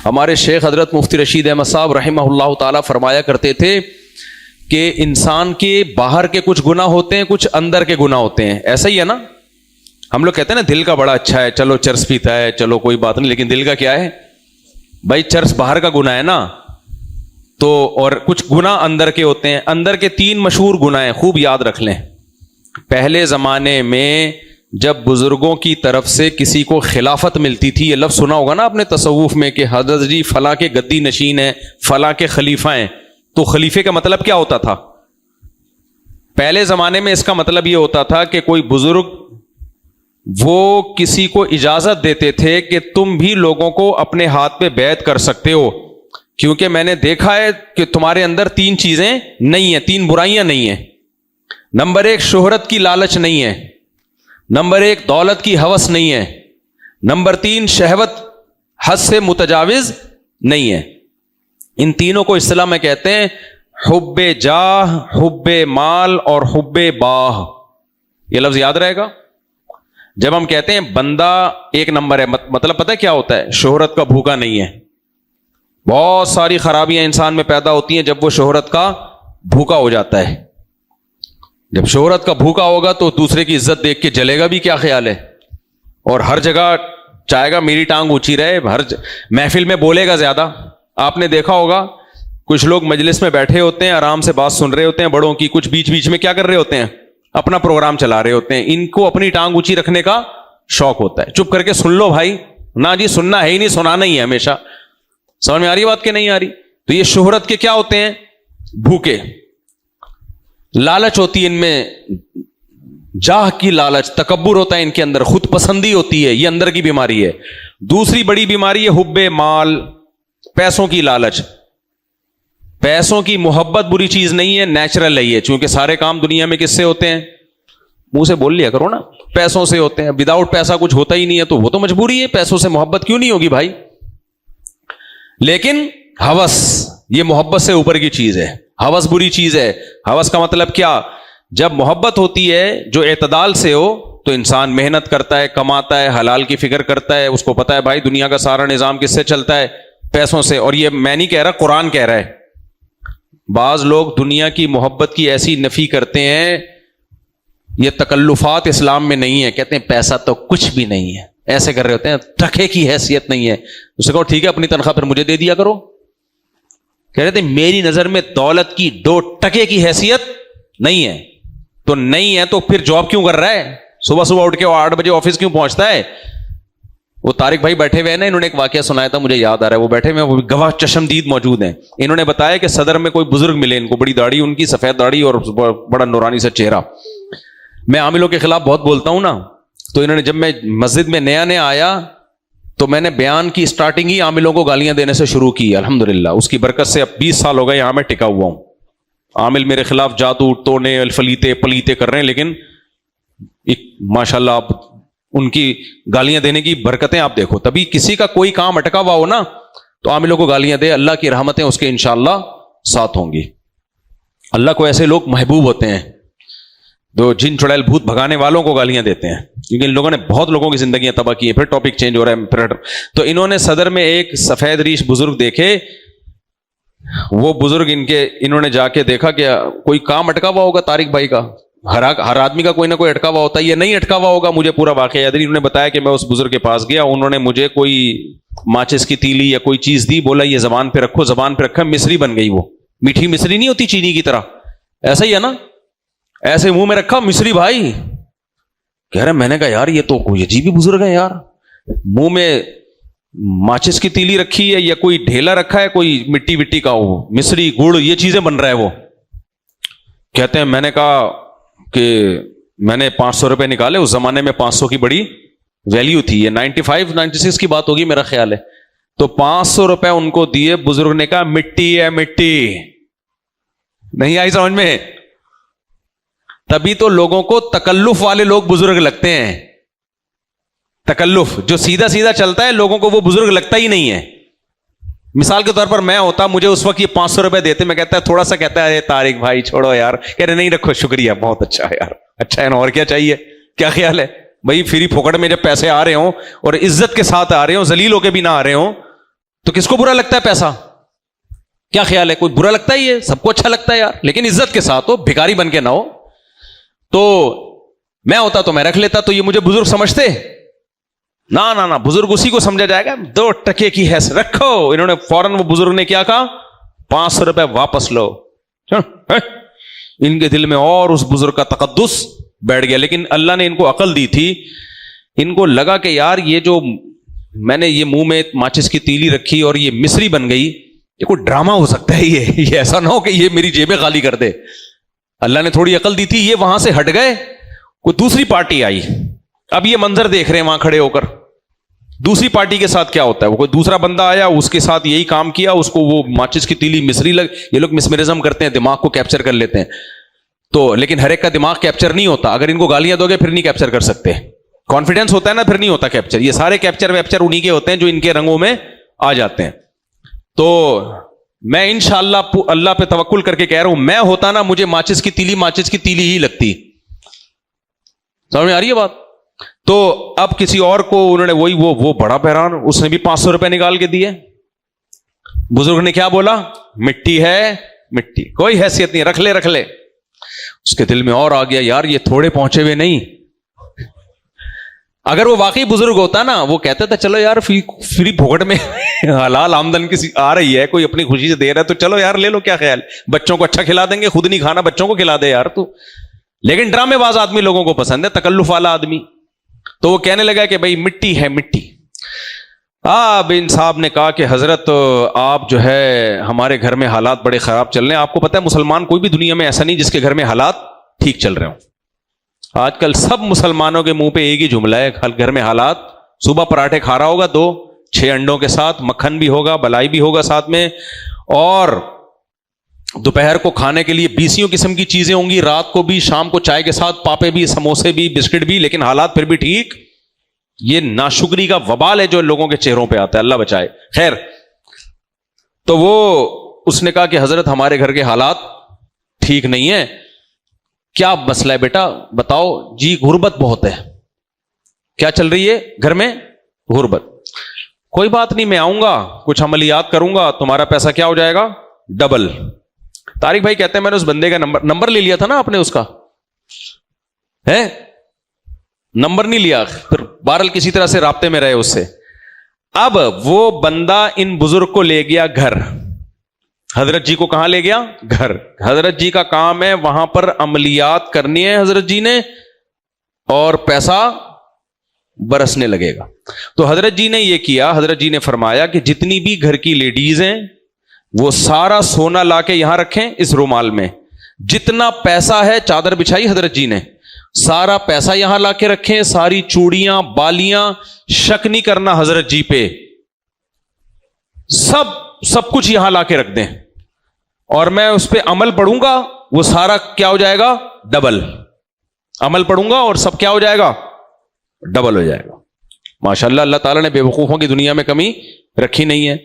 ہمارے شیخ حضرت مفتی رشید احمد صاحب رحمہ اللہ تعالیٰ فرمایا کرتے تھے کہ انسان کے باہر کے کچھ گناہ ہوتے ہیں، کچھ اندر کے گناہ ہوتے ہیں. ایسا ہی ہے نا؟ ہم لوگ کہتے ہیں نا دل کا بڑا اچھا ہے، چلو چرس پیتا ہے، چلو کوئی بات نہیں، لیکن دل کا کیا ہے بھائی؟ چرس باہر کا گناہ ہے نا. تو اور کچھ گناہ اندر کے ہوتے ہیں. اندر کے 3 مشہور گناہ ہیں، خوب یاد رکھ لیں. پہلے زمانے میں جب بزرگوں کی طرف سے کسی کو خلافت ملتی تھی، یہ لفظ سنا ہوگا نا آپ نے تصوف میں کہ حضرت جی فلاں کے گدی نشین ہیں، فلاں کے خلیفہ ہیں. تو خلیفے کا مطلب کیا ہوتا تھا؟ پہلے زمانے میں اس کا مطلب یہ ہوتا تھا کہ کوئی بزرگ وہ کسی کو اجازت دیتے تھے کہ تم بھی لوگوں کو اپنے ہاتھ پہ بیعت کر سکتے ہو، کیونکہ میں نے دیکھا ہے کہ تمہارے اندر 3 چیزیں نہیں ہیں، 3 برائیاں نہیں ہیں. نمبر 1 شہرت کی لالچ نہیں ہے، نمبر 1 دولت کی ہوس نہیں ہے، نمبر 3 شہوت حد سے متجاوز نہیں ہے. ان تینوں کو اصطلاح میں کہتے ہیں حب جاہ، حب مال اور حب باہ. یہ لفظ یاد رہے گا. جب ہم کہتے ہیں بندہ 1 نمبر ہے، مطلب پتہ ہے کیا ہوتا ہے؟ شہرت کا بھوکا نہیں ہے. بہت ساری خرابیاں انسان میں پیدا ہوتی ہیں جب وہ شہرت کا بھوکا ہو جاتا ہے. جب شہرت کا بھوکا ہوگا تو دوسرے کی عزت دیکھ کے جلے گا بھی، کیا خیال ہے؟ اور ہر جگہ چاہے گا میری ٹانگ اونچی رہے، ہر محفل میں بولے گا زیادہ. آپ نے دیکھا ہوگا کچھ لوگ مجلس میں بیٹھے ہوتے ہیں، آرام سے بات سن رہے ہوتے ہیں بڑوں کی، کچھ بیچ بیچ میں کیا کر رہے ہوتے ہیں؟ اپنا پروگرام چلا رہے ہوتے ہیں. ان کو اپنی ٹانگ اونچی رکھنے کا شوق ہوتا ہے. چپ کر کے سن لو بھائی. نہ جی سننا ہے ہی نہیں، سنانا ہی ہے ہمیشہ. سمجھ میں آ رہی بات کہ نہیں آ رہی؟ تو یہ شہرت کے کیا ہوتے ہیں؟ بھوکے. لالچ ہوتی ہے ان میں، جاہ کی لالچ، تکبر ہوتا ہے ان کے اندر، خود پسندی ہوتی ہے. یہ اندر کی بیماری ہے. دوسری بڑی بیماری ہے حب مال، پیسوں کی لالچ. پیسوں کی محبت بری چیز نہیں ہے، نیچرل ہے یہ، چونکہ سارے کام دنیا میں کس سے ہوتے ہیں؟ منہ سے بول لیا کرو نا، پیسوں سے ہوتے ہیں. وداؤٹ پیسہ کچھ ہوتا ہی نہیں ہے، تو وہ تو مجبوری ہے. پیسوں سے محبت کیوں نہیں ہوگی بھائی؟ لیکن ہوس یہ محبت سے اوپر کی چیز ہے. ہوس بری چیز ہے. ہوس کا مطلب کیا؟ جب محبت ہوتی ہے جو اعتدال سے ہو تو انسان محنت کرتا ہے، کماتا ہے، حلال کی فکر کرتا ہے. اس کو پتا ہے بھائی دنیا کا سارا نظام کس سے چلتا ہے؟ پیسوں سے. اور یہ میں نہیں کہہ رہا، قرآن کہہ رہا ہے. بعض لوگ دنیا کی محبت کی ایسی نفی کرتے ہیں، یہ تکلفات اسلام میں نہیں ہے. کہتے ہیں پیسہ تو کچھ بھی نہیں ہے، ایسے کر رہے ہوتے ہیں، ٹکے کی حیثیت نہیں ہے. اسے کہو ٹھیک ہے اپنی تنخواہ پھر مجھے دے دیا کرو. کہہ رہے تھے میری نظر میں دولت کی 2 ٹکے کی حیثیت نہیں ہے. تو نہیں ہے تو پھر جاب کیوں کر رہا ہے؟ صبح صبح اٹھ کے 8 بجے آفس کیوں پہنچتا ہے؟ وہ طارق بھائی بیٹھے ہوئے ہیں نا، انہوں نے ایک واقعہ سنایا تھا، مجھے یاد آ رہا ہے. وہ بیٹھے ہوئے ہیں، وہ گواہ چشمدید موجود ہیں. انہوں نے بتایا کہ صدر میں کوئی بزرگ ملے ان کو، بڑی داڑھی ان کی، سفید داڑھی اور بڑا نورانی سا چہرہ. میں عاملوں کے خلاف بہت بولتا ہوں نا، تو انہوں نے جب میں مسجد میں نیا آیا تو میں نے بیان کی سٹارٹنگ ہی عاملوں کو گالیاں دینے سے شروع کی. الحمدللہ اس کی برکت سے اب 20 سال ہو گئے یہاں میں ٹکا ہوا ہوں. عامل میرے خلاف جادو ٹونے الفلیتے پلیتے کر رہے ہیں، لیکن ماشاءاللہ آپ ان کی گالیاں دینے کی برکتیں آپ دیکھو. تبھی کسی کا کوئی کام اٹکا ہوا ہو نا تو عاملوں کو گالیاں دے، اللہ کی رحمتیں اس کے انشاءاللہ ساتھ ہوں گی. اللہ کو ایسے لوگ محبوب ہوتے ہیں جو جن چڑیل بھوت بھگانے والوں کو گالیاں دیتے ہیں، کیونکہ ان لوگوں نے بہت لوگوں کی زندگیاں تباہ کی ہیں. پھر ٹاپک چینج ہو رہا ہے پھر. تو انہوں نے صدر میں ایک سفید ریش بزرگ دیکھے. وہ بزرگ انہوں نے جا کے دیکھا کہ کوئی کام اٹکا ہوا ہوگا طارق بھائی کا. ہر آدمی کا کوئی نہ کوئی اٹکا ہوا ہوتا ہے، یہ نہیں اٹکا ہوا ہوگا. مجھے پورا واقعہ یاد ہے. انہوں نے بتایا کہ میں اس بزرگ کے پاس گیا، انہوں نے مجھے کوئی ماچس کی تیلی یا کوئی چیز دی، بولا یہ زبان پہ رکھو. زبان پہ رکھا، مصری بن گئی. وہ میٹھی مصری نہیں ہوتی چینی کی طرح، ایسا ہی ہے نا، ایسے منہ میں رکھا مصری. بھائی کہہ رہا، میں نے کہا یار یہ تو کوئی عجیب ہی بزرگ ہے یار. منہ میں ماچس کی تیلی رکھی ہے یا کوئی ڈھیلا رکھا ہے، کوئی مٹی وٹی کا، وہ مصری گڑ یہ چیزیں بن رہا ہے. وہ کہتے ہیں میں نے کہا کہ میں نے 500 روپے نکالے. اس زمانے میں 500 کی بڑی ویلیو تھی. یہ 95-96 کی بات ہوگی میرا خیال ہے. تو 500 روپے ان کو دیے. بزرگ نے کہا مٹی ہے مٹی. نہیں آئی سمجھ میں؟ تبھی تو لوگوں کو تکلف والے لوگ بزرگ لگتے ہیں. تکلف جو سیدھا سیدھا چلتا ہے لوگوں کو وہ بزرگ لگتا ہی نہیں ہے. مثال کے طور پر میں ہوتا، مجھے اس وقت یہ 500 روپے دیتے، میں کہتا ہے تھوڑا سا، کہتا ہے طارق بھائی چھوڑو یار. کہہ رہے نہیں رکھو، شکریہ بہت اچھا ہے یار، اچھا ہے نا، اور کیا چاہیے. کیا خیال ہے بھائی؟ فری پھوکٹ میں جب پیسے آ رہے ہوں اور عزت کے ساتھ آ رہے ہوں، ذلیل ہو کے بھی نہ آ رہے ہوں، تو کس کو برا لگتا ہے پیسہ؟ کیا خیال ہے؟ کوئی برا لگتا ہے؟ یہ سب کو اچھا لگتا ہے یار، لیکن عزت کے ساتھ ہو، بھکاری بن کے نہ ہو. تو میں ہوتا تو میں رکھ لیتا. تو یہ مجھے بزرگ سمجھتے؟ نہ بزرگ اسی کو سمجھا جائے گا 2 ٹکے کی حیث رکھو. انہوں نے فوراً، وہ بزرگ نے کیا کہا؟ 500 روپے واپس لو. ان کے دل میں اور اس بزرگ کا تقدس بیٹھ گیا. لیکن اللہ نے ان کو عقل دی تھی. ان کو لگا کہ یار یہ جو میں نے یہ منہ میں ماچس کی تیلی رکھی اور یہ مصری بن گئی، یہ کوئی ڈرامہ ہو سکتا ہے. یہ ایسا نہ ہو کہ یہ میری جیبیں خالی کر دے. اللہ نے تھوڑی عقل دی تھی. یہ وہاں سے ہٹ گئے، کوئی دوسری پارٹی آئی. اب یہ منظر دیکھ رہے ہیں وہاں کھڑے ہو کر. دوسری پارٹی کے ساتھ کیا ہوتا ہے؟ وہ کوئی دوسرا بندہ آیا، اس کے ساتھ یہی کام کیا، اس کو وہ ماچس کی تیلی مصری یہ لوگ مسمرزم کرتے ہیں، دماغ کو کیپچر کر لیتے ہیں. تو لیکن ہر ایک کا دماغ کیپچر نہیں ہوتا. اگر ان کو گالیاں دو گے پھر نہیں کیپچر کر سکتے. کانفیڈنس ہوتا ہے نا، پھر نہیں ہوتا کیپچر. یہ سارے کیپچر ویپچر انہی کے ہوتے ہیں جو ان کے رنگوں میں آ جاتے ہیں. تو میں انشاءاللہ اللہ پہ توکل کر کے کہہ رہا ہوں، میں ہوتا نا، مجھے ماچس کی تیلی ہی لگتی. سمجھ میں آ رہی ہے بات؟ تو اب کسی اور کو انہوں نے وہ بڑا بحران، اس نے بھی 500 روپے نکال کے دیے. بزرگ نے کیا بولا؟ مٹی ہے مٹی، کوئی حیثیت نہیں، رکھ لے. اس کے دل میں اور آ گیا، یار یہ تھوڑے پہنچے ہوئے نہیں. اگر وہ واقعی بزرگ ہوتا نا، وہ کہتا تھا چلو یار فری بھوگٹ میں حلال آمدن کسی آ رہی ہے، کوئی اپنی خوشی سے دے رہا ہے تو چلو یار لے لو، کیا خیال، بچوں کو اچھا کھلا دیں گے، خود نہیں کھانا بچوں کو کھلا دے یار تو. لیکن ڈرامے باز آدمی لوگوں کو پسند ہے، تکلف والا آدمی. تو وہ کہنے لگا کہ بھائی مٹی ہے مٹی. اب ان صاحب نے کہا کہ حضرت آپ جو ہے ہمارے گھر میں حالات بڑے خراب چل رہے ہیں. آپ کو پتہ ہے مسلمان کوئی بھی دنیا میں ایسا نہیں جس کے گھر میں حالات ٹھیک چل رہے ہوں. آج کل سب مسلمانوں کے منہ پہ ایک ہی جملہ ہے، گھر میں حالات. صبح پراٹھے کھا رہا ہوگا 2-6 انڈوں کے ساتھ، مکھن بھی ہوگا، بلائی بھی ہوگا ساتھ میں، اور دوپہر کو کھانے کے لیے 20 قسم کی چیزیں ہوں گی، رات کو بھی، شام کو چائے کے ساتھ پاپے بھی، سموسے بھی، بسکٹ بھی، لیکن حالات پھر بھی ٹھیک. یہ ناشکری کا وبال ہے جو لوگوں کے چہروں پہ آتا ہے، اللہ بچائے. خیر، تو وہ اس نے کہا کہ حضرت ہمارے گھر کے حالات ٹھیک نہیں ہیں. کیا مسئلہ ہے بیٹا بتاؤ؟ جی غربت بہت ہے. کیا چل رہی ہے گھر میں؟ غربت. کوئی بات نہیں، میں آؤں گا، کچھ عملیات کروں گا، تمہارا پیسہ کیا ہو جائے گا؟ ڈبل. طارق بھائی کہتے ہیں میں نے اس بندے کا نمبر لے لیا تھا نا، آپ نے اس کا ہے نمبر نہیں لیا، پھر بہرحال کسی طرح سے رابطے میں رہے اس سے. اب وہ بندہ ان بزرگ کو لے گیا گھر. حضرت جی کو کہاں لے گیا؟ گھر. حضرت جی کا کام ہے وہاں پر عملیات کرنی ہے حضرت جی نے، اور پیسہ برسنے لگے گا. تو حضرت جی نے یہ کیا، حضرت جی نے فرمایا کہ جتنی بھی گھر کی لیڈیز ہیں وہ سارا سونا لا کے یہاں رکھیں اس رومال میں. جتنا پیسہ ہے، چادر بچھائی حضرت جی نے، سارا پیسہ یہاں لا کے رکھیں، ساری چوڑیاں بالیاں، شک نہیں کرنا حضرت جی پہ، سب کچھ یہاں لا کے رکھ دیں، اور میں اس پہ عمل پڑھوں گا، وہ سارا کیا ہو جائے گا؟ ڈبل. عمل پڑھوں گا اور سب کیا ہو جائے گا؟ ڈبل ہو جائے گا. ماشاءاللہ اللہ تعالیٰ نے بے وقوفوں کی دنیا میں کمی رکھی نہیں ہے.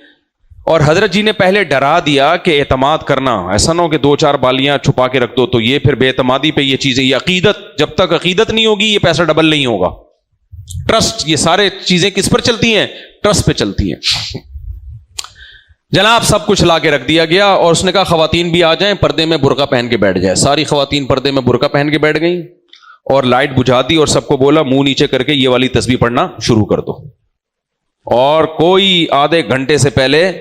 اور حضرت جی نے پہلے ڈرا دیا کہ اعتماد کرنا، ایسا نہ ہو کہ 2-4 بالیاں چھپا کے رکھ دو تو یہ پھر بے اعتمادی پہ یہ چیزیں، یہ عقیدت، جب تک عقیدت نہیں ہوگی یہ پیسہ ڈبل نہیں ہوگا. ٹرسٹ، یہ سارے چیزیں کس پر چلتی ہیں؟ ٹرسٹ پہ چلتی ہیں. جناب سب کچھ لا کے رکھ دیا گیا، اور اس نے کہا خواتین بھی آ جائیں، پردے میں برقع پہن کے بیٹھ جائے. ساری خواتین پردے میں برقع پہن کے بیٹھ گئیں، اور لائٹ بجھا دی، اور سب کو بولا منہ نیچے کر کے یہ والی تسبیح پڑھنا شروع کر دو. اور کوئی آدھے گھنٹے سے پہلے،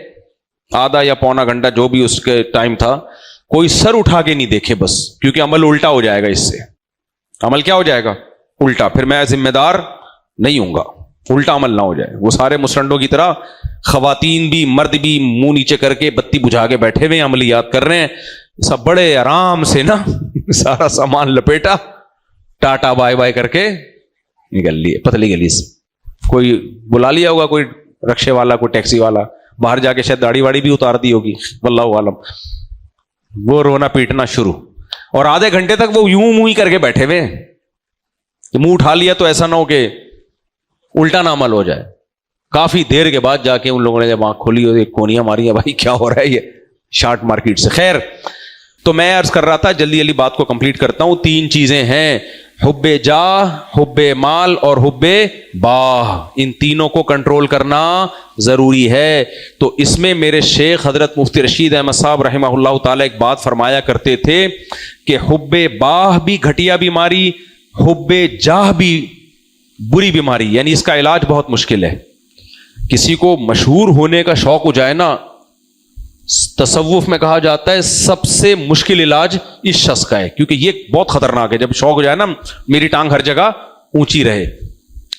آدھا یا پونا گھنٹہ جو بھی اس کے ٹائم تھا، کوئی سر اٹھا کے نہیں دیکھے بس، کیونکہ عمل الٹا ہو جائے گا اس سے. عمل کیا ہو جائے گا؟ الٹا. پھر میں ذمہ دار نہیں ہوں گا، الٹا عمل نہ ہو جائے. وہ سارے مسٹنڈوں کی طرح خواتین بھی مرد بھی منہ نیچے کر کے بتی بجھا کے بیٹھے ہوئے عملیات کر رہے ہیں. سب بڑے آرام سے نا سارا سامان لپیٹا، ٹاٹا بائے بائے کر کے نکل لیے پتلی گلی سے. کوئی بلا لیا ہوگا، کوئی رکشے والا، کوئی ٹیکسی والا، باہر جا کے شاید داڑھی واڑی بھی اتار دی ہوگی، واللہ عالم. وہ رونا پیٹنا شروع، اور آدھے گھنٹے تک وہ یوں منہ ہی کر کے بیٹھے ہوئے. منہ اٹھا لیا تو ایسا نہ ہو کہ الٹا نہ عمل ہو جائے. کافی دیر کے بعد جا کے ان لوگوں نے جب آنکھ کھولی اور ایک کونیاں ماری ہیں، بھائی کیا ہو رہا ہے یہ شارٹ مارکیٹ سے. خیر، تو میں عرض کر رہا تھا, جلدی جلدی بات کو کمپلیٹ کرتا ہوں. 3 چیزیں ہیں, حب جاہ, حب مال اور حب باہ. ان تینوں کو کنٹرول کرنا ضروری ہے. تو اس میں میرے شیخ حضرت مفتی رشید احمد صاحب رحمہ اللہ تعالی ایک بات فرمایا کرتے تھے کہ حب باہ بھی گھٹیا بیماری, حب جاہ بھی بری بیماری, یعنی اس کا علاج بہت مشکل ہے. کسی کو مشہور ہونے کا شوق ہو جائے نا, تصوف میں کہا جاتا ہے سب سے مشکل علاج اس شخص کا ہے, کیونکہ یہ بہت خطرناک ہے. جب شوق ہو جائے نا میری ٹانگ ہر جگہ اونچی رہے,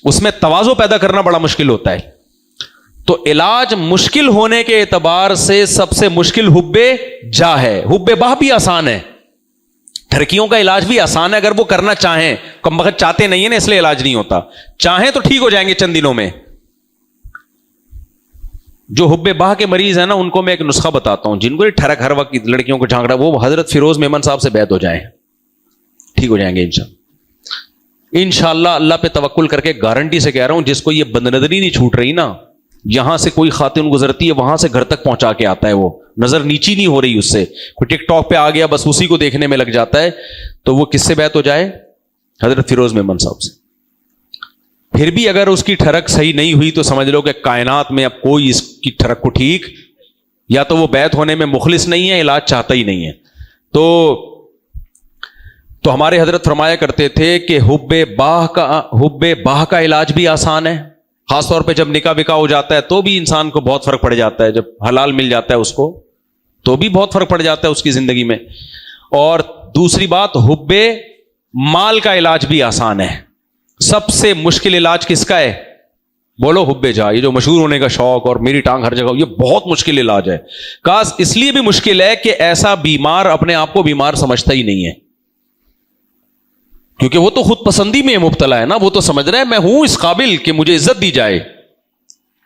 اس میں تواضع پیدا کرنا بڑا مشکل ہوتا ہے. تو علاج مشکل ہونے کے اعتبار سے سب سے مشکل حب جاہ ہے. حب باہ بھی آسان ہے, ٹھرکیوں کا علاج بھی آسان ہے اگر وہ کرنا چاہیں. کم وقت چاہتے نہیں ہیں نا, اس لیے علاج نہیں ہوتا. چاہیں تو ٹھیک ہو جائیں گے چند دنوں میں. جو حب باہ کے مریض ہیں نا, ان کو میں ایک نسخہ بتاتا ہوں. جن کو ٹھرک ہر وقت لڑکیوں کو جھانک رہا ہے, وہ حضرت فیروز میمن صاحب سے بیعت ہو جائیں, ٹھیک ہو جائیں گے انشاءاللہ. اللہ پہ توکل کر کے گارنٹی سے کہہ رہا ہوں, جس کو یہ بندنظری نہیں چھوٹ رہی نا, یہاں سے کوئی خاتون گزرتی ہے وہاں سے گھر تک پہنچا کے آتا ہے, وہ نظر نیچی نہیں ہو رہی اس سے. کوئی ٹک ٹاک پہ آ گیا بس اسی کو دیکھنے میں لگ جاتا ہے, تو وہ کس سے بیعت ہو جائے؟ حضرت فیروز میمن صاحب سے. پھر بھی اگر اس کی ٹھرک صحیح نہیں ہوئی تو سمجھ لو کہ کائنات میں اب کوئی اس کی ٹھرک کو ٹھیک, یا تو وہ بیعت ہونے میں مخلص نہیں ہے, علاج چاہتا ہی نہیں ہے. تو ہمارے حضرت فرمایا کرتے تھے کہ حب باہ کا علاج بھی آسان ہے. خاص طور پہ جب نکاح وکاح ہو جاتا ہے تو بھی انسان کو بہت فرق پڑ جاتا ہے. جب حلال مل جاتا ہے اس کو تو بھی بہت فرق پڑ جاتا ہے اس کی زندگی میں. اور دوسری بات, حب مال کا علاج بھی آسان ہے. سب سے مشکل علاج کس کا ہے؟ بولو حب جاہ. یہ جو مشہور ہونے کا شوق اور میری ٹانگ ہر جگہ, یہ بہت مشکل علاج ہے. کاش اس لیے بھی مشکل ہے کہ ایسا بیمار اپنے آپ کو بیمار سمجھتا ہی نہیں ہے, کیونکہ وہ تو خود پسندی میں مبتلا ہے نا. وہ تو سمجھ رہا ہے میں ہوں اس قابل کہ مجھے عزت دی جائے,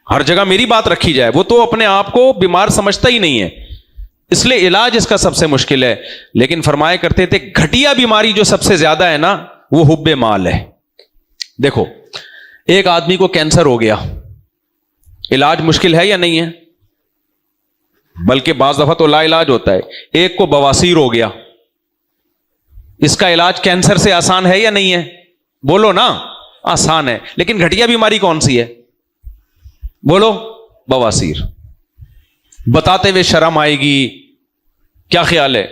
ہر جگہ میری بات رکھی جائے. وہ تو اپنے آپ کو بیمار سمجھتا ہی نہیں ہے, اس لیے علاج اس کا سب سے مشکل ہے. لیکن فرمایا کرتے تھے گھٹیا بیماری جو سب سے زیادہ ہے نا, وہ حب مال ہے. دیکھو, ایک آدمی کو کینسر ہو گیا, علاج مشکل ہے یا نہیں ہے؟ بلکہ بعض دفعہ تو لا علاج ہوتا ہے. ایک کو بواسیر ہو گیا, اس کا علاج کینسر سے آسان ہے یا نہیں ہے؟ بولو نا, آسان ہے. لیکن گھٹیا بیماری کون سی ہے؟ بولو, بواسیر. بتاتے ہوئے شرم آئے گی, کیا خیال ہے؟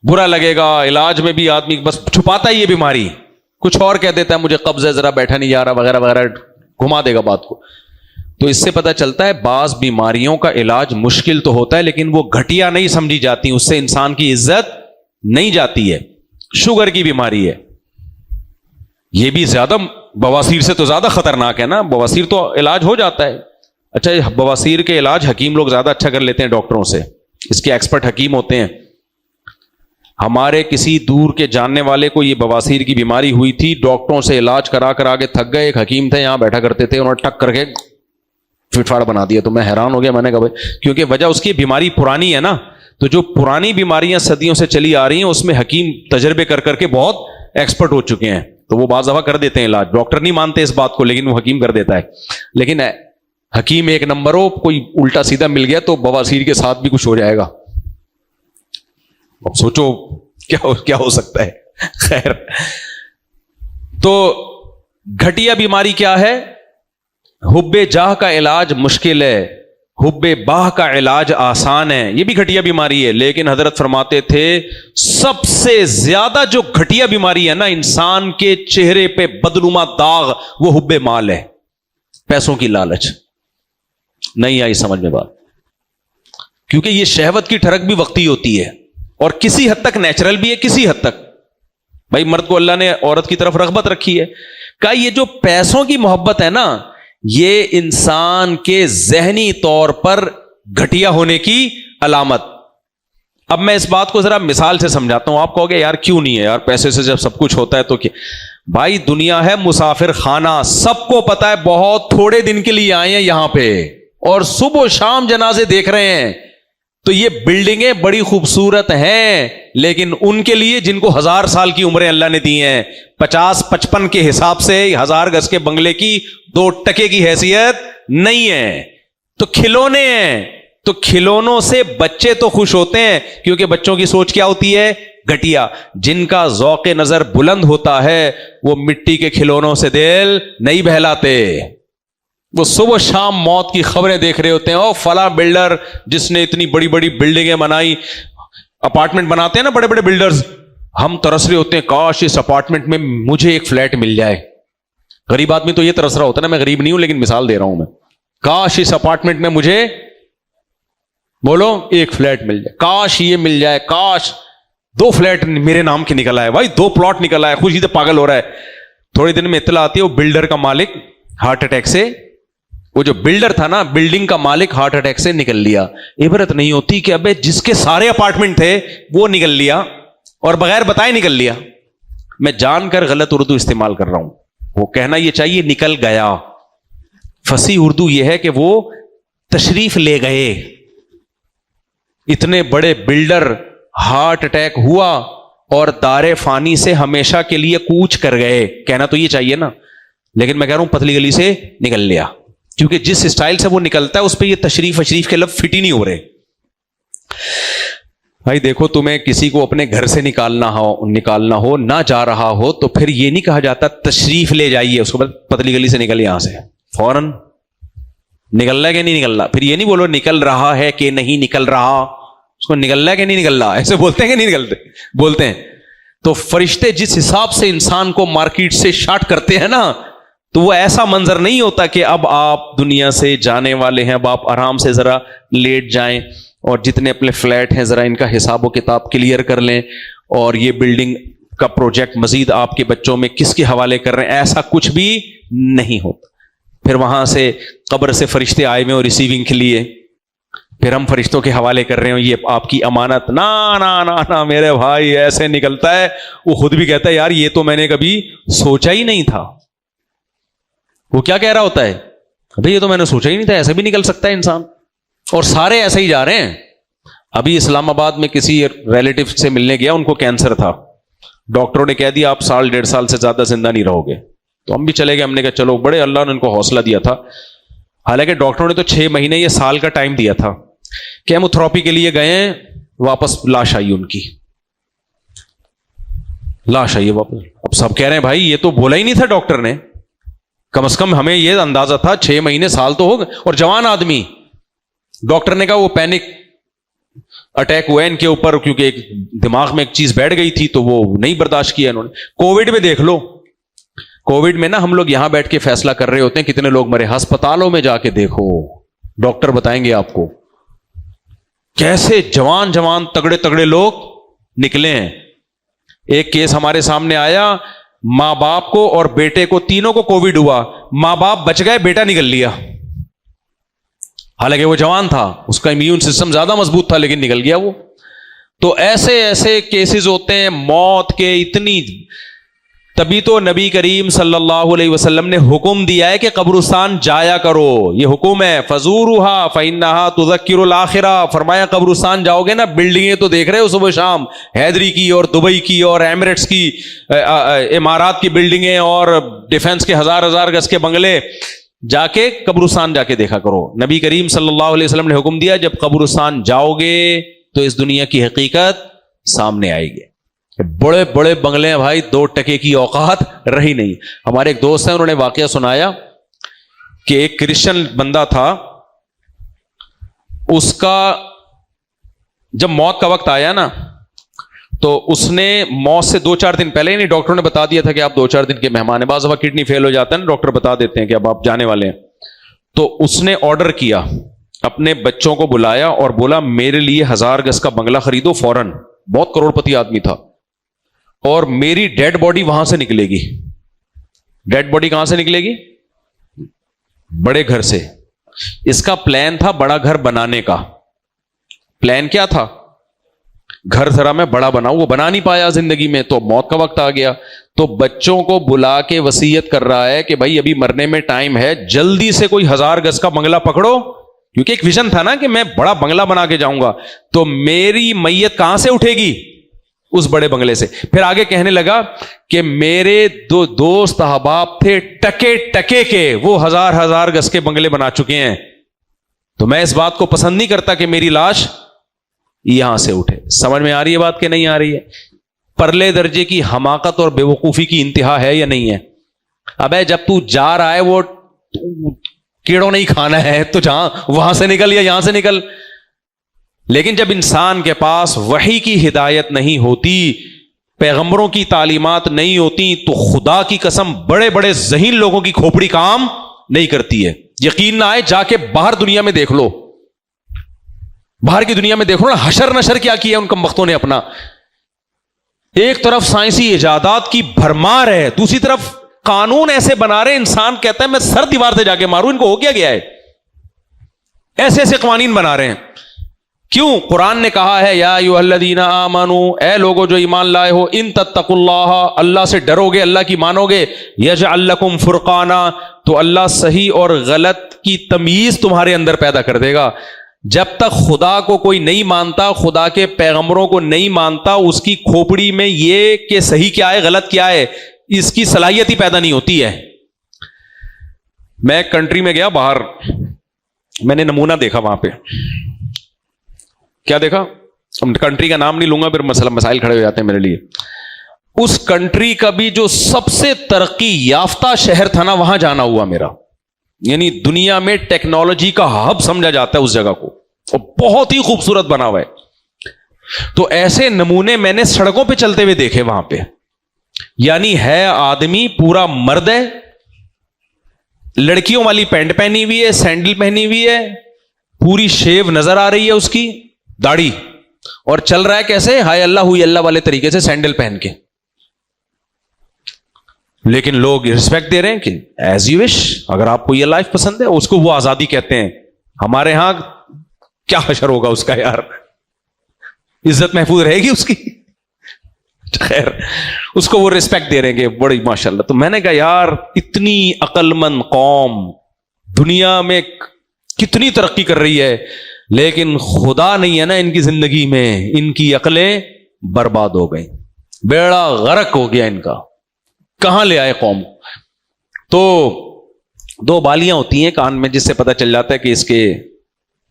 برا لگے گا. علاج میں بھی آدمی بس چھپاتا ہے یہ بیماری, کچھ اور کہہ دیتا ہے, مجھے قبض ہے, ذرا بیٹھا نہیں جا رہا وغیرہ وغیرہ, گھما دے گا بات کو. تو اس سے پتہ چلتا ہے بعض بیماریوں کا علاج مشکل تو ہوتا ہے لیکن وہ گھٹیا نہیں سمجھی جاتی, اس سے انسان کی عزت نہیں جاتی ہے. شوگر کی بیماری ہے, یہ بھی زیادہ, بواسیر سے تو زیادہ خطرناک ہے نا. بواسیر تو علاج ہو جاتا ہے. اچھا, بواسیر کے علاج حکیم لوگ زیادہ اچھا کر لیتے ہیں ڈاکٹروں سے, اس کے ایکسپرٹ حکیم ہوتے ہیں. ہمارے کسی دور کے جاننے والے کو یہ بواسیر کی بیماری ہوئی تھی, ڈاکٹروں سے علاج کرا کر آگے تھک گئے. ایک حکیم تھے یہاں بیٹھا کرتے تھے, انہوں نے ٹک کر کے فٹ فاڑ بنا دیا. تو میں حیران ہو گیا, میں نے کہا بھائی, کیونکہ وجہ اس کی بیماری پرانی ہے نا. تو جو پرانی بیماریاں صدیوں سے چلی آ رہی ہیں اس میں حکیم تجربے کر کر کے بہت ایکسپرٹ ہو چکے ہیں, تو وہ بعض دفعہ کر دیتے ہیں علاج. ڈاکٹر نہیں مانتے اس بات کو لیکن وہ حکیم کر دیتا ہے. لیکن حکیم ایک نمبر ہو, کوئی الٹا سیدھا مل گیا تو بواسیر کے ساتھ بھی کچھ ہو جائے گا. اب سوچو کیا ہو سکتا ہے. خیر, تو گھٹیا بیماری کیا ہے؟ حب جاہ کا علاج مشکل ہے, حب باہ کا علاج آسان ہے. یہ بھی گھٹیا بیماری ہے, لیکن حضرت فرماتے تھے سب سے زیادہ جو گھٹیا بیماری ہے نا انسان کے چہرے پہ بدنما داغ, وہ حب مال ہے. پیسوں کی لالچ. نہیں آئی سمجھ میں بات؟ کیونکہ یہ شہوت کی ٹھڑک بھی وقتی ہوتی ہے اور کسی حد تک نیچرل بھی ہے, کسی حد تک. بھائی مرد کو اللہ نے عورت کی طرف رغبت رکھی ہے. کہ یہ جو پیسوں کی محبت ہے نا, یہ انسان کے ذہنی طور پر گھٹیا ہونے کی علامت. اب میں اس بات کو ذرا مثال سے سمجھاتا ہوں. آپ کہو گے یار کیوں نہیں ہے یار, پیسے سے جب سب کچھ ہوتا ہے تو کیا؟ بھائی دنیا ہے مسافر خانہ, سب کو پتا ہے بہت تھوڑے دن کے لیے آئے ہیں یہاں پہ اور صبح و شام جنازے دیکھ رہے ہیں. تو یہ بلڈنگیں بڑی خوبصورت ہیں لیکن ان کے لیے جن کو 1000 سال کی عمریں اللہ نے دی ہیں, 50-55 کے حساب سے 1000 گز کے بنگلے کی 2 ٹکے کی حیثیت نہیں ہے. تو کھلونے ہیں, تو کھلونوں سے بچے تو خوش ہوتے ہیں کیونکہ بچوں کی سوچ کیا ہوتی ہے؟ گھٹیا. جن کا ذوق نظر بلند ہوتا ہے وہ مٹی کے کھلونوں سے دل نہیں بہلاتے. وہ صبح شام موت کی خبریں دیکھ رہے ہوتے ہیں. او فلاں بلڈر جس نے اتنی بڑی بڑی بلڈنگیں بنائی, اپارٹمنٹ بناتے ہیں نا بڑے بڑے بلڈرز, ہم ترس رہے ہوتے ہیں کاش اس اپارٹمنٹ میں مجھے ایک فلیٹ مل جائے. غریب آدمی تو یہ ترس رہا ہوتا ہے نا, میں غریب نہیں ہوں لیکن مثال دے رہا ہوں میں, کاش اس اپارٹمنٹ میں مجھے بولو ایک فلیٹ مل جائے, کاش یہ مل جائے, کاش 2 فلیٹ میرے نام کے نکل آئے, بھائی 2 پلاٹ نکل آئے, خوشی سے پاگل ہو رہا ہے. تھوڑے دن میں اطلاع آتی ہے وہ بلڈر کا مالک ہارٹ اٹیک سے, وہ جو بلڈر تھا نا بلڈنگ کا مالک ہارٹ اٹیک سے نکل لیا. عبرت نہیں ہوتی کہ ابے جس کے سارے اپارٹمنٹ تھے وہ نکل لیا اور بغیر بتائے نکل لیا. میں جان کر غلط اردو استعمال کر رہا ہوں, وہ کہنا یہ چاہیے نکل گیا. فصیح اردو یہ ہے کہ وہ تشریف لے گئے. اتنے بڑے بلڈر ہارٹ اٹیک ہوا اور دار فانی سے ہمیشہ کے لیے کوچ کر گئے, کہنا تو یہ چاہیے نا, لیکن میں کہہ رہا ہوں پتلی گلی سے نکل لیا, کیونکہ جس اسٹائل سے وہ نکلتا ہے اس پہ یہ تشریف کے لفظ فٹ ہی نہیں ہو رہے. بھائی دیکھو, تمہیں کسی کو اپنے گھر سے نکالنا ہو نہ جا رہا ہو تو پھر یہ نہیں کہا جاتا تشریف لے جائیے, اس کو پتلی گلی سے نکل یہاں سے فوراً نکل رہا ہے کہ نہیں نکل رہا. پھر یہ نہیں بولو نکل رہا ہے کہ نہیں نکل رہا, اس کو نکل رہا ہے کہ نہیں نکل رہا, ایسے بولتے ہیں کہ نہیں نکلتے, بولتے ہیں. تو فرشتے جس حساب سے انسان کو مارکیٹ سے شارٹ کرتے ہیں نا, تو وہ ایسا منظر نہیں ہوتا کہ اب آپ دنیا سے جانے والے ہیں, اب آپ آرام سے ذرا لیٹ جائیں اور جتنے اپنے فلیٹ ہیں ذرا ان کا حساب و کتاب کلیئر کر لیں, اور یہ بلڈنگ کا پروجیکٹ مزید آپ کے بچوں میں کس کے حوالے کر رہے ہیں, ایسا کچھ بھی نہیں ہوتا. پھر وہاں سے قبر سے فرشتے آئے ہوئے اور ریسیونگ کے لیے, پھر ہم فرشتوں کے حوالے کر رہے ہوں یہ آپ کی امانت. نا میرے بھائی ایسے نکلتا ہے, وہ خود بھی کہتا ہے یار یہ تو میں نے کبھی سوچا ہی نہیں تھا. وہ کیا کہہ رہا ہوتا ہے, ابھی یہ تو میں نے سوچا ہی نہیں تھا, ایسے بھی نکل سکتا ہے انسان. اور سارے ایسے ہی جا رہے ہیں. ابھی اسلام آباد میں کسی ریلیٹو سے ملنے گیا, ان کو کینسر تھا, ڈاکٹروں نے کہہ دیا آپ 1.5 سال سے زیادہ زندہ نہیں رہو گے. تو ہم بھی چلے گئے, ہم نے کہا چلو, بڑے اللہ نے ان کو حوصلہ دیا تھا. حالانکہ ڈاکٹروں نے تو 6 مہینے یہ سال کا ٹائم دیا تھا. کیموتھراپی کے لیے گئے, واپس لاش آئی, ان کی لاش آئی واپس. اب سب کہہ رہے ہیں بھائی یہ تو بولا ہی نہیں تھا ڈاکٹر نے, کم از کم ہمیں یہ اندازہ تھا 6 مہینے سال تو ہوگا, اور جوان آدمی. ڈاکٹر نے کہا وہ پینک اٹیک ہوا ان کے اوپر, کیونکہ ایک دماغ میں ایک چیز بیٹھ گئی تھی تو وہ نہیں برداشت کیا انہوں نے. کووڈ میں دیکھ لو, کووڈ میں نا ہم لوگ یہاں بیٹھ کے فیصلہ کر رہے ہوتے ہیں کتنے لوگ مرے, ہسپتالوں میں جا کے دیکھو, ڈاکٹر بتائیں گے آپ کو کیسے جوان تگڑے لوگ نکلے ہیں. ایک کیس ہمارے سامنے آیا, ماں باپ کو اور بیٹے کو تینوں کو کووڈ ہوا, ماں باپ بچ گئے, بیٹا نکل لیا. حالانکہ وہ جوان تھا, اس کا امیون سسٹم زیادہ مضبوط تھا, لیکن نکل گیا وہ. تو ایسے کیسز ہوتے ہیں موت کے اتنی. تبھی تو نبی کریم صلی اللہ علیہ وسلم نے حکم دیا ہے کہ قبرستان جایا کرو, یہ حکم ہے. فزورها فانها تذکر الاخرہ, فرمایا قبرستان جاؤ گے نا, بلڈنگیں تو دیکھ رہے ہو صبح شام, حیدری کی اور دبئی کی اور ایمریٹس کی, امارات کی بلڈنگیں اور ڈیفنس کے 1000 گز کے بنگلے, جا کے قبرستان جا کے دیکھا کرو. نبی کریم صلی اللہ علیہ وسلم نے حکم دیا جب قبرستان جاؤ گے تو اس دنیا کی حقیقت سامنے آئے گی. بڑے بڑے بنگلے ہیں بھائی, 2 ٹکے کی اوقات رہی نہیں. ہمارے ایک دوست ہیں, انہوں نے واقعہ سنایا کہ ایک کرسچن بندہ تھا, اس کا جب موت کا وقت آیا نا تو اس نے موت سے 2-4 دن پہلے, نہیں ڈاکٹر نے بتا دیا تھا کہ آپ 2-4 دن کے مہمان ہیں. بعض دفعہ کڈنی فیل ہو جاتا ہے نا, ڈاکٹر بتا دیتے ہیں کہ اب آپ جانے والے ہیں. تو اس نے آرڈر کیا, اپنے بچوں کو بلایا اور بولا میرے لیے 1000 گز کا بنگلہ خریدو فوراً. بہت کروڑ پتی آدمی تھا, اور میری ڈیڈ باڈی وہاں سے نکلے گی. ڈیڈ باڈی کہاں سے نکلے گی؟ بڑے گھر سے. اس کا پلان تھا بڑا گھر بنانے کا. پلان کیا تھا؟ گھر ذرا میں بڑا بناؤں. وہ بنا نہیں پایا زندگی میں, تو موت کا وقت آ گیا. تو بچوں کو بلا کے وصیت کر رہا ہے کہ بھائی ابھی مرنے میں ٹائم ہے, جلدی سے کوئی 1000 گز کا بنگلہ پکڑو, کیونکہ ایک ویژن تھا نا کہ میں بڑا بنگلہ بنا کے جاؤں گا. تو میری میت کہاں سے اٹھے گی؟ اس بڑے بنگلے سے. پھر آگے کہنے لگا کہ میرے 2 دوست احباب تھے ٹکے کے, وہ 1000 گز کے بنگلے بنا چکے ہیں. تو میں اس بات کو پسند نہیں کرتا کہ میری لاش یہاں سے اٹھے. سمجھ میں آ رہی ہے بات کہ نہیں آ رہی ہے؟ پرلے درجے کی حماقت اور بے وقوفی کی انتہا ہے یا نہیں ہے؟ ابے جب تو جا رہا ہے وہ کیڑوں نہیں کھانا ہے تو جہاں وہاں سے نکل یا یہاں سے نکل. لیکن جب انسان کے پاس وحی کی ہدایت نہیں ہوتی، پیغمبروں کی تعلیمات نہیں ہوتی، تو خدا کی قسم بڑے بڑے ذہین لوگوں کی کھوپڑی کام نہیں کرتی ہے. یقین نہ آئے جا کے باہر دنیا میں دیکھ لو، باہر کی دنیا میں دیکھو نا، حشر نشر کیا کیا ان کمبختوں نے اپنا. ایک طرف سائنسی ایجادات کی بھرمار ہے، دوسری طرف قانون ایسے بنا رہے انسان کہتا ہے میں سر دیوار سے جا کے ماروں، ان کو ہو کیا گیا ہے؟ ایسے ایسے قوانین بنا رہے ہیں. کیوں؟ قرآن نے کہا ہے یا ایھا الذین آمنوا، اے لوگو جو ایمان لائے ہو، ان تتقوا اللہ، اللہ سے ڈرو گے، اللہ کی مانو گے، یجعل لکم فرقانا، تو اللہ صحیح اور غلط کی تمیز تمہارے اندر پیدا کر دے گا. جب تک خدا کو کوئی نہیں مانتا، خدا کے پیغمبروں کو نہیں مانتا، اس کی کھوپڑی میں یہ کہ صحیح کیا ہے غلط کیا ہے اس کی صلاحیت ہی پیدا نہیں ہوتی ہے. میں ایک کنٹری میں گیا باہر، میں نے نمونہ دیکھا وہاں پہ. کیا دیکھا؟ کنٹری کا نام نہیں لوں گا، پھر مسائل کھڑے ہو جاتے ہیں میرے لیے. اس کنٹری کا بھی جو سب سے ترقی یافتہ شہر تھا نا، وہاں جانا ہوا میرا. یعنی دنیا میں ٹیکنالوجی کا ہب سمجھا جاتا ہے اس جگہ کو، اور بہت ہی خوبصورت بنا ہوا ہے. تو ایسے نمونے میں نے سڑکوں پہ چلتے ہوئے دیکھے وہاں پہ. یعنی ہے آدمی پورا مرد ہے، لڑکیوں والی پینٹ پہنی ہوئی ہے، سینڈل پہنی ہوئی ہے، پوری شیو نظر آ رہی ہے اس کی داڑھی، اور چل رہا ہے کیسے؟ ہائے اللہ ہوئی اللہ والے طریقے سے سینڈل پہن کے. لیکن لوگ رسپیکٹ دے رہے ہیں کہ ایز یو وش، اگر آپ کو یہ لائف پسند ہے، اس کو وہ آزادی کہتے ہیں. ہمارے ہاں کیا حشر ہوگا اس کا یار، عزت محفوظ رہے گی اس کی؟ خیر، اس کو وہ رسپیکٹ دے رہے ہیں کہ بڑی ماشاءاللہ. تو میں نے کہا یار اتنی عقل مند قوم دنیا میں کتنی ترقی کر رہی ہے، لیکن خدا نہیں ہے نا ان کی زندگی میں، ان کی عقلیں برباد ہو گئی، بیڑا غرق ہو گیا ان کا. کہاں لے آئے قوم؟ تو دو بالیاں ہوتی ہیں کان میں، جس سے پتہ چل جاتا ہے کہ اس کے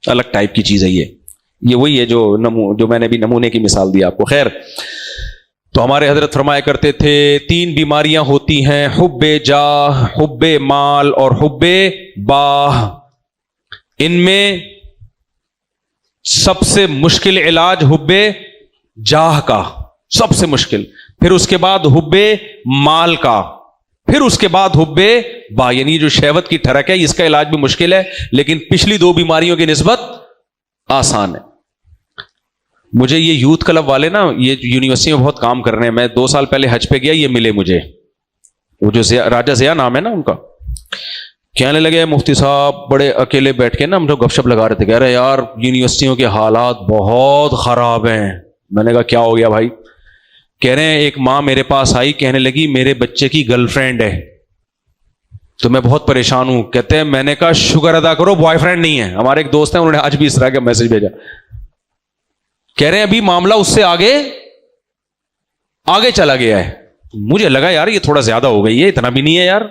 الگ ٹائپ کی چیز ہے. یہ وہی ہے جو میں نے بھی نمونے کی مثال دی آپ کو. خیر، تو ہمارے حضرت فرمایا کرتے تھے 3 بیماریاں ہوتی ہیں، حب جاہ، حب مال اور حب باہ. ان میں سب سے مشکل علاج حب جاہ کا، سب سے مشکل، پھر اس کے بعد حب مال کا، پھر اس کے بعد حب با، یعنی جو شہوت کی ٹھڑک ہے اس کا علاج بھی مشکل ہے، لیکن پچھلی 2 بیماریوں کی نسبت آسان ہے. مجھے یہ یوتھ کلب والے نا، یہ یونیورسٹی میں بہت کام کر رہے ہیں. میں 2 سال پہلے حج پہ گیا، یہ ملے مجھے، وہ جو راجہ ضیاء نام ہے نا ان کا. کہنے لگے مفتی صاحب بڑے اکیلے بیٹھ کے نا ہم جو گپ شپ لگا رہے تھے، کہہ رہے یار یونیورسٹیوں کے حالات بہت خراب ہیں. میں نے کہا کیا ہو گیا بھائی؟ کہہ رہے ہیں ایک ماں میرے پاس آئی، کہنے لگی میرے بچے کی گرل فرینڈ ہے تو میں بہت پریشان ہوں. کہتے ہیں میں نے کہا شکر ادا کرو بوائے فرینڈ نہیں ہے. ہمارے ایک دوست ہیں، انہوں نے آج بھی اس طرح کا میسج بھیجا. کہہ رہے ہیں ابھی معاملہ اس سے آگے چلا گیا ہے. مجھے لگا یار یہ تھوڑا زیادہ ہو گئی ہے، اتنا بھی نہیں ہے یار.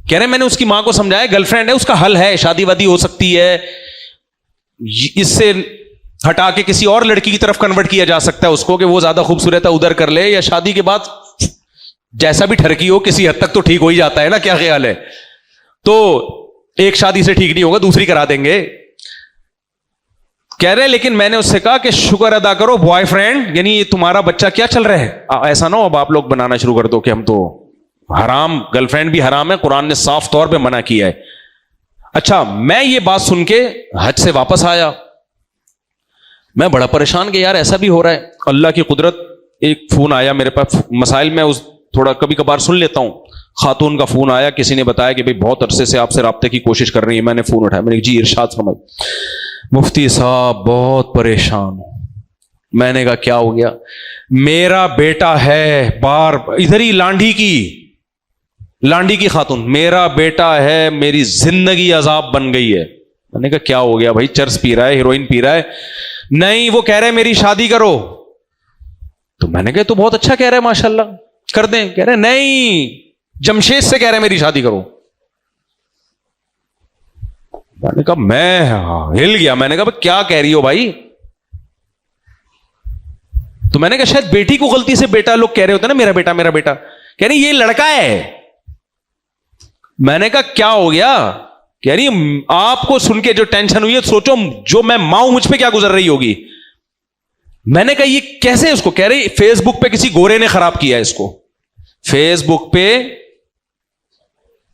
کہہ رہے ہیں میں نے اس کی ماں کو سمجھایا گرل فرینڈ ہے، اس کا حل ہے، شادی وادی ہو سکتی ہے، اس سے ہٹا کے کسی اور لڑکی کی طرف کنورٹ کیا جا سکتا ہے اس کو کہ وہ زیادہ خوبصورت ہے ادھر کر لے، یا شادی کے بعد جیسا بھی ٹھرکی ہو کسی حد تک تو ٹھیک ہو ہی جاتا ہے نا. کیا خیال ہے؟ تو ایک شادی سے ٹھیک نہیں ہوگا، دوسری کرا دیں گے. کہہ رہے لیکن میں نے اس سے کہا کہ شکر ادا کرو بوائے فرینڈ، یعنی یہ تمہارا بچہ کیا چل رہا ہے؟ ایسا نہ ہو اب آپ لوگ بنانا شروع کر دو کہ ہم تو حرام، گرل فرینڈ بھی حرام ہے، قرآن نے صاف طور پہ منع کیا ہے. اچھا، میں یہ بات سن کے حج سے واپس آیا، میں بڑا پریشان کہ یار ایسا بھی ہو رہا ہے. اللہ کی قدرت، ایک فون آیا میرے پاس. مسائل میں تھوڑا کبھی کبھار سن لیتا ہوں. خاتون کا فون آیا، کسی نے بتایا کہ بھئی بہت عرصے سے آپ سے رابطے کی کوشش کر رہی ہیں. میں نے فون اٹھایا، میں نے کہا جی ارشاد فرمائیں. مفتی صاحب بہت پریشان ہوں. میں نے کہا کیا ہو گیا؟ میرا بیٹا ہے، ادھر ہی لانڈی کی خاتون، میرا بیٹا ہے، میری زندگی عذاب بن گئی ہے. میں نے کہا کیا ہو گیا بھائی؟ چرس پی رہا ہے، ہیروئن پی رہا ہے؟ نہیں، وہ کہہ رہے میری شادی کرو. تو میں نے کہا تو بہت اچھا کہہ رہے ہیں، ماشاءاللہ کر دیں. کہہ رہے نہیں، جمشید سے کہہ رہے میری شادی کرو. میں نے کہا میں ہل گیا. میں نے کہا کیا کہہ رہی ہو بھائی؟ تو میں نے کہا شاید بیٹی کو غلطی سے بیٹا لوگ کہہ رہے ہوتے ہیں نا, میرا بیٹا میرا بیٹا, کہہ رہی یہ لڑکا ہے. میں نے کہا کیا ہو گیا؟ کہہ رہی آپ کو سن کے جو ٹینشن ہوئی ہے, سوچو جو میں ماں ہوں مجھ پہ کیا گزر رہی ہوگی. میں نے کہا یہ کیسے اس کو؟ کہہ رہی فیس بک پہ کسی گورے نے خراب کیا ہے اس کو. فیس بک پہ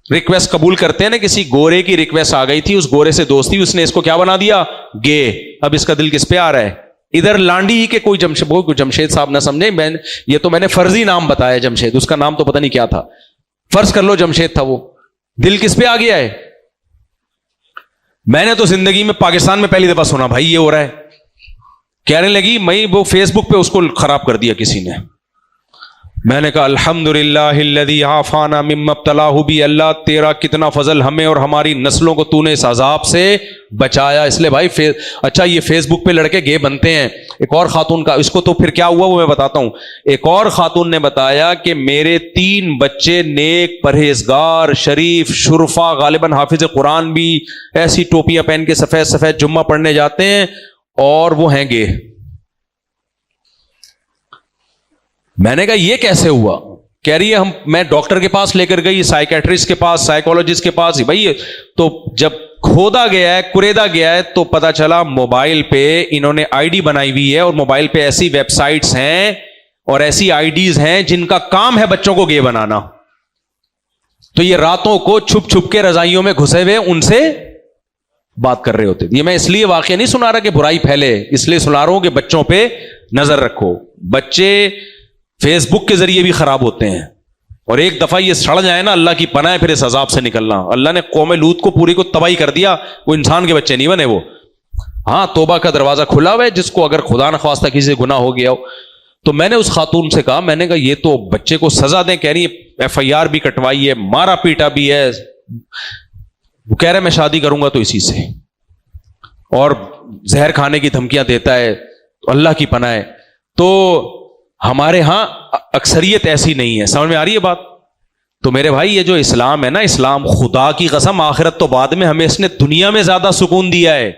ریکویسٹ قبول کرتے ہیں نا, کسی گورے کی ریکویسٹ آ گئی تھی, اس گورے سے دوستی, اس نے اس کو کیا بنا دیا, گے. اب اس کا دل کس پہ آ رہا ہے؟ ادھر لانڈی کے کوئی جمشید صاحب نہ سمجھے, یہ تو میں نے فرضی نام بتایا جمشید, اس کا نام تو پتہ نہیں کیا تھا, فرض کر لو جمشید تھا وہ. دل کس پہ آ گیا ہے؟ میں نے تو زندگی میں پاکستان میں پہلی دفعہ سنا بھائی یہ ہو رہا ہے. کہنے لگی میں وہ فیس بک پہ اس کو خراب کر دیا کسی نے. میں نے کہا الحمدللہ الذی عافانا مما ابتلاہ بی, اللہ تیرا کتنا فضل, ہمیں اور ہماری نسلوں کو تو نے اس عذاب سے بچایا. اس لیے بھائی اچھا یہ فیس بک پہ لڑکے گے بنتے ہیں. ایک اور خاتون کا, اس کو تو پھر کیا ہوا وہ میں بتاتا ہوں. ایک اور خاتون نے بتایا کہ میرے 3 بچے نیک, پرہیزگار, شریف, شرفا, غالباً حافظ قرآن بھی, ایسی ٹوپیاں پہن کے سفید سفید جمعہ پڑھنے جاتے ہیں, اور وہ ہیں گے. میں نے کہا یہ کیسے ہوا؟ کہہ رہی ہے میں ڈاکٹر کے پاس لے کر گئی, سائیکیٹرسٹ کے پاس, سائیکولوجسٹ کے پاس. بھائی تو جب کھودا گیا ہے, کریدا گیا ہے, تو پتا چلا موبائل پہ انہوں نے آئی ڈی بنائی ہوئی ہے, اور موبائل پہ ایسی ویب سائٹس ہیں اور ایسی آئی ڈیز ہیں جن کا کام ہے بچوں کو گے بنانا. تو یہ راتوں کو چھپ چھپ کے رضائیوں میں گھسے ہوئے ان سے بات کر رہے ہوتے. یہ میں اس لیے واقعہ نہیں سنا رہا کہ برائی پھیلے, اس لیے سنا رہا ہوں کہ بچوں پہ نظر رکھو. بچے فیس بک کے ذریعے بھی خراب ہوتے ہیں, اور ایک دفعہ یہ سڑ جائے نا, اللہ کی پناہ ہے پھر اس عذاب سے نکلنا. اللہ نے قوم لوط کو پوری کو تباہی کر دیا, وہ انسان کے بچے نہیں بنے وہ. ہاں توبہ کا دروازہ کھلا ہوا ہے, جس کو اگر خدا نخواستہ کسی سے گناہ ہو گیا ہو. تو میں نے اس خاتون سے کہا, میں نے کہا یہ تو بچے کو سزا دیں. کہہ رہی ہے FIR بھی کٹوائی ہے, مارا پیٹا بھی ہے. وہ کہہ رہے میں شادی کروں گا تو اسی سے, اور زہر کھانے کی دھمکیاں دیتا ہے. تو اللہ کی پناہ ہے. تو ہمارے ہاں اکثریت ایسی نہیں ہے. سمجھ میں آ رہی ہے بات؟ تو میرے بھائی یہ جو اسلام ہے نا, اسلام خدا کی قسم آخرت تو بعد میں, ہمیں اس نے دنیا میں زیادہ سکون دیا ہے.